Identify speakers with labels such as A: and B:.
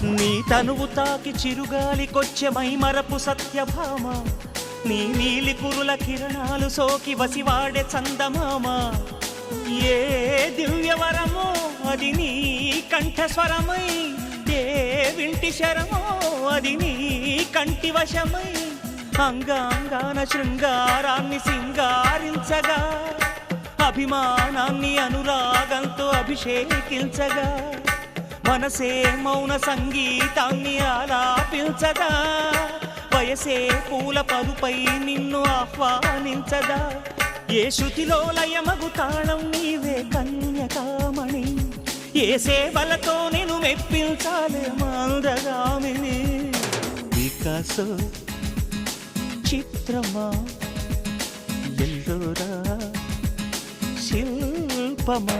A: నీ తనువు తాకి చిరుగాలికొచ్చే మైమరపు సత్యభామ, నీ నీలి కురుల కిరణాలు సోకి వసివాడే చందమామ. ఏ దివ్యవరమో అది నీ కంఠస్వరమై, ఏ వింటి శరమో అది నీ కంటి వశమై, అంగాంగాన శృంగారాన్ని సింగారించగా, అభిమానాన్ని అనురాగంతో అభిషేకించగా, మనసే మౌన సంగీతాన్ని ఆలాపించగా, వయసే పూల పరుపై నిన్ను ఆహ్వానించగా, ఏ శృతిలో లయమగు తాళం నీవే కన్యకామణి, ఏ సేవలతో నేను మెప్పించాలే మందగామిని. వికాసో చిత్రమా ఎల్లోరా శిల్పమా.